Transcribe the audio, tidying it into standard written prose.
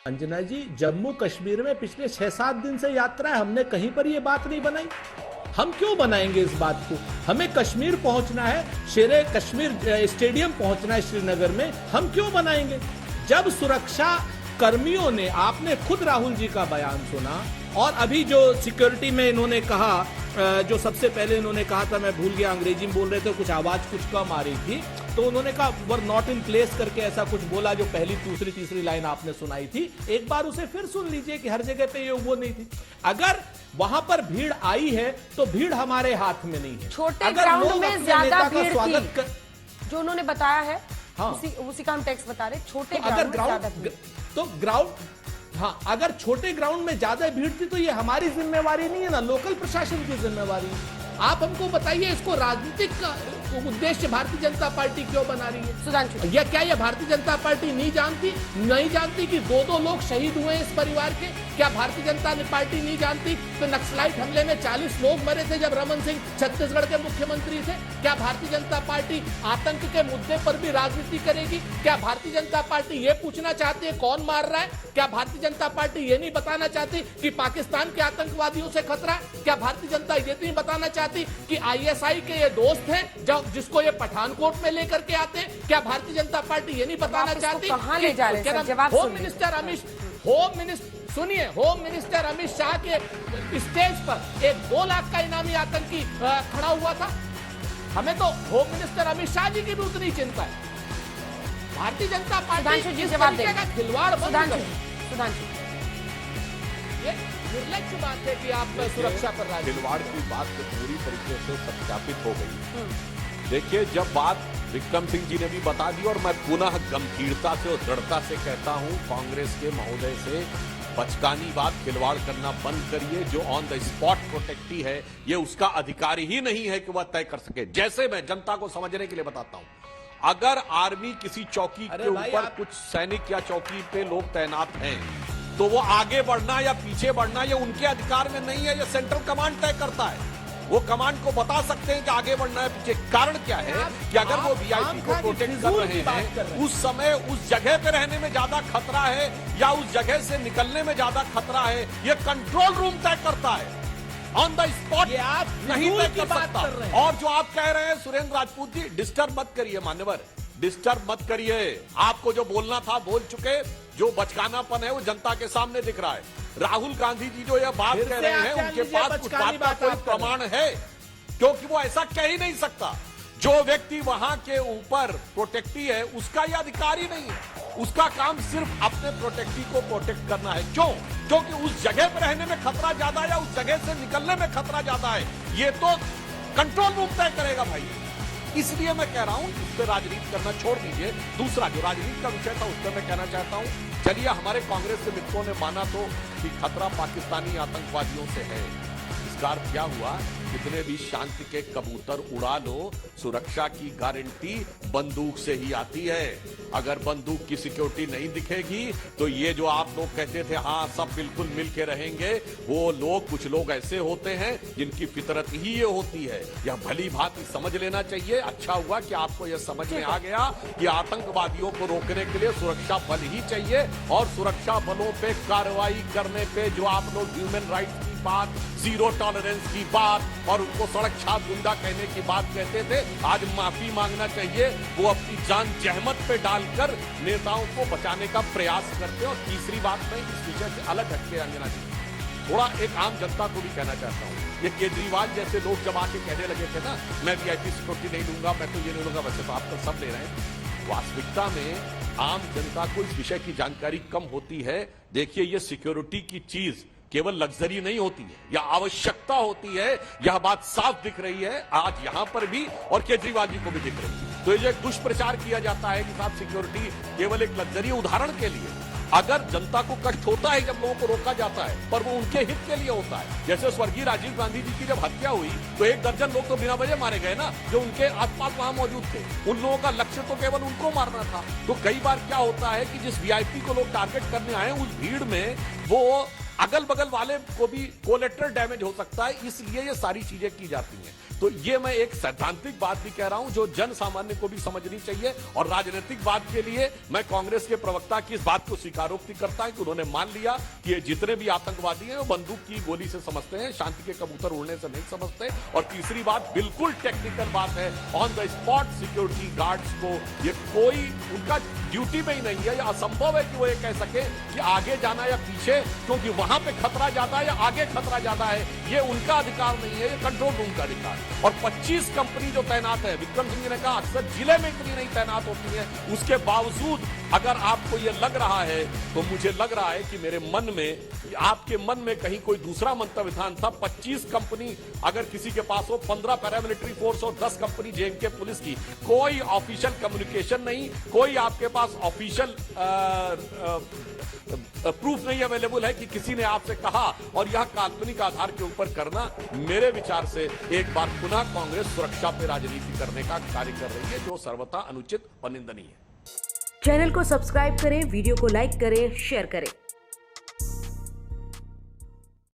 अंजना जी, जम्मू कश्मीर में पिछले 6-7 दिन से यात्रा है, हमने कहीं पर ये बात नहीं बनाई। हम क्यों बनाएंगे इस बात को? हमें कश्मीर पहुंचना है, शेरे कश्मीर स्टेडियम पहुंचना है श्रीनगर में, हम क्यों बनाएंगे? जब सुरक्षा कर्मियों ने, आपने खुद राहुल जी का बयान सुना, और अभी जो सिक्योरिटी में इन्होंने कहा, जो सबसे पहले इन्होंने कहा था, मैं भूल गया, अंग्रेजी में बोल रहे थे, कुछ आवाज कुछ कम आ रही थी, तो उन्होंने कहा वर नॉट इन प्लेस करके ऐसा कुछ बोला, जो पहली दूसरी तीसरी लाइन आपने सुनाई थी। एक बार उसे फिर सुन लीजिए कि हर जगह पे ये वो नहीं थी। अगर वहां पर भीड़ आई है तो भीड़ हमारे हाथ में नहीं है। छोटे ग्राउंड में ज्यादा भीड़ थी जो उन्होंने बताया है। हाँ, उसी का हम टेक्स्ट बता रहे, छोटे ग्राउंड, हाँ, अगर छोटे ग्राउंड में ज्यादा भीड़ थी तो ये हमारी जिम्मेवारी नहीं है ना, लोकल प्रशासन की जिम्मेवारी है। आप हमको बताइए, इसको राजनीतिक उद्देश्य भारतीय जनता पार्टी क्यों बना रही है? सुधांशु, या क्या ये भारतीय जनता पार्टी नहीं जानती कि 2-2 लोग शहीद हुए इस परिवार के? क्या भारतीय जनता पार्टी नहीं जानती कि नक्सलाइट हमले में 40 लोग मरे थे जब रमन सिंह छत्तीसगढ़ के मुख्यमंत्री थे? क्या भारतीय जनता पार्टी आतंक के मुद्दे पर भी राजनीति करेगी? क्या भारतीय जनता पार्टी ये पूछना चाहती है कौन मार रहा है? क्या भारतीय जनता पार्टी ये नहीं बताना चाहती कि पाकिस्तान के आतंकवादियों से खतरा है? क्या भारतीय जनता ये नहीं बताना चाहती कि आईएसआई के ये दोस्त हैं जिसको ये पठानकोट में लेकर के आते हैं? क्या भारतीय जनता पार्टी ये नहीं बताना चाहती होम मिनिस्टर अमित शाह के स्टेज पर एक 2 लाख का इनामी आतंकी खड़ा हुआ था? हमें तो होम मिनिस्टर अमित शाह जी की भी उतनी चिंता है। भारतीय जनता पार्टी इस तरीके का खिलवाड़ बंद करे। ये निर्लक्ष्य बात है कि आप सुरक्षा पर खिलवाड़ की बात तो पूरी तरीके से सत्यापित हो गई। देखिए, जब बात विक्रम सिंह जी ने भी बता दी, और मैं पुनः गंभीरता से और दृढ़ता से कहता हूं, कांग्रेस के महोदय से बचकानी बात, खिलवाड़ करना बंद करिए। जो ऑन द स्पॉट प्रोटेक्टी है, ये उसका अधिकार ही नहीं है कि वह तय कर सके। जैसे मैं जनता को समझने के लिए बताता हूं, अगर आर्मी किसी चौकी के ऊपर कुछ सैनिक या चौकी पे लोग तैनात हैं, तो वो आगे बढ़ना या पीछे बढ़ना ये उनके अधिकार में नहीं है, ये सेंट्रल कमांड तय करता है। वो कमांड को बता सकते हैं कि आगे बढ़ना है पीछे। कारण क्या है कि अगर वो वीआईपी को प्रोटेक्ट कर रहे हैं, उस समय उस जगह पे रहने में ज्यादा खतरा है या उस जगह से निकलने में ज्यादा खतरा है, ये कंट्रोल रूम तय करता है। ऑन द स्पॉट नहीं तय कर सकता। और जो आप कह रहे हैं सुरेंद्र राजपूत जी, डिस्टर्ब मत करिए मान्यवर, डिस्टर्ब मत करिए। आपको जो बोलना था बोल चुके। जो बचकानापन है वो जनता के सामने दिख रहा है। राहुल गांधी जी जो यह बात कह रहे हैं, उनके पास उस बात का कोई प्रमाण है? क्योंकि वो ऐसा कह ही नहीं सकता। जो व्यक्ति वहां के ऊपर प्रोटेक्टी है, उसका यह अधिकार ही नहीं है। उसका काम सिर्फ अपने प्रोटेक्टी को प्रोटेक्ट करना है। क्यों? क्योंकि उस जगह पर रहने में खतरा ज्यादा है या उस जगह से निकलने में खतरा ज्यादा है, ये तो कंट्रोल रूम तय करेगा भाई। इसलिए मैं कह रहा हूं, उस पर राजनीति करना छोड़ दीजिए। दूसरा जो राजनीति का विषय था, उस पर मैं कहना चाहता हूं, चलिए हमारे कांग्रेस के मित्रों ने माना तो कि खतरा पाकिस्तानी आतंकवादियों से है। इसका अर्थ क्या हुआ? कितने भी शांति के कबूतर उड़ा लो, सुरक्षा की गारंटी बंदूक से ही आती है। अगर बंदूक की सिक्योरिटी नहीं दिखेगी तो ये जो आप लोग कहते थे हाँ सब बिल्कुल मिल के रहेंगे, वो लोग, कुछ लोग ऐसे होते हैं जिनकी फितरत ही ये होती है। यह भली भांति समझ लेना चाहिए। अच्छा हुआ कि आपको यह समझ में आ गया कि आतंकवादियों को रोकने के लिए सुरक्षा बल ही चाहिए, और सुरक्षा बलों पे कार्रवाई करने पे जो आप लोग ह्यूमन राइट्स की बात, जीरो टॉलरेंस की बात और उनको सड़क छाप गुंडा कहने की बात कहते थे, आज माफी मांगना चाहिए। वो अपनी जान जहमत पे डालकर नेताओं को बचाने का प्रयास करते हैं। और तीसरी बात, मैं इस विषय से अलग हटके अंजना जी थोड़ा एक आम जनता को भी कहना चाहता हूँ। ये केजरीवाल जैसे लोग जब आके कहने लगे थे ना, मैं वीआईपी सिक्योरिटी नहीं लूंगा, मैं तो ये नहीं लूंगा, वैसे तो आप तो सब ले रहे हैं। वास्तविकता में आम जनता को इस विषय की जानकारी कम होती है। देखिए, ये सिक्योरिटी की चीज केवल लग्जरी नहीं होती है, यह आवश्यकता होती है। यह बात साफ दिख रही है आज यहां पर भी, और केजरीवाल जी को भी दिख रही है। तो ये दुष्प्रचार किया जाता है कि साहब सिक्योरिटी केवल एक लग्जरी, उदाहरण के लिए अगर जनता को कष्ट होता है जब लोगों को रोका जाता है, पर वो उनके हित के लिए होता है। जैसे स्वर्गीय राजीव गांधी जी की जब हत्या हुई तो 1 दर्जन लोग तो बिना वजह मारे गए ना, जो उनके आसपास वहां मौजूद थे। उन लोगों का लक्ष्य तो केवल उनको मारना था। तो कई बार क्या होता है कि जिस वीआईपी को लोग टारगेट करने आए, उस भीड़ में वो अगल बगल वाले को भी कोलेटरल डैमेज हो सकता है। इसलिए ये सारी चीजें की जाती हैं। तो ये मैं एक सैद्धांतिक बात भी कह रहा हूं जो जन सामान्य को भी समझनी चाहिए, और राजनीतिक बात के लिए मैं कांग्रेस के प्रवक्ता की इस बात को स्वीकारोक्ति करता है कि उन्होंने मान लिया कि ये जितने भी आतंकवादी हैं वो बंदूक की गोली से समझते हैं, शांति के कबूतर उड़ने से नहीं समझते। और तीसरी बात बिल्कुल टेक्निकल बात है, on the spot security guards को ये कोई उनका ड्यूटी में ही नहीं है, या असंभव है कि वो ये कह सके कि आगे जाना या पीछे, क्योंकि वहां पे खतरा ज्यादा है या आगे खतरा ज्यादा है, ये उनका अधिकार नहीं है, ये कंट्रोल रूम का अधिकार है। और 25 कंपनी जो तैनात है, विक्रम सिंह ने कहा अक्सर जिले में इतनी नहीं तैनात होती है, उसके बावजूद अगर आपको ये लग रहा है तो मुझे लग रहा है कि मेरे मन में, आपके मन में कहीं कोई दूसरा मंतव्य था। 25 कंपनी अगर किसी के पास हो, 15 पैरामिलिट्री फोर्स और 10 कंपनी जेएमके पुलिस की, कोई ऑफिशियल कम्युनिकेशन नहीं, कोई आपके पास ऑफिशियल प्रूफ नहीं अवेलेबल है कि किसी ने आपसे कहा, और यह काल्पनिक आधार के ऊपर करना मेरे विचार से एक बार पुनः कांग्रेस सुरक्षा पे राजनीति करने का कार्य कर रही है, जो सर्वथा अनुचित और निंदनीय है। चैनल को सब्सक्राइब करें, वीडियो को लाइक करें, शेयर करें।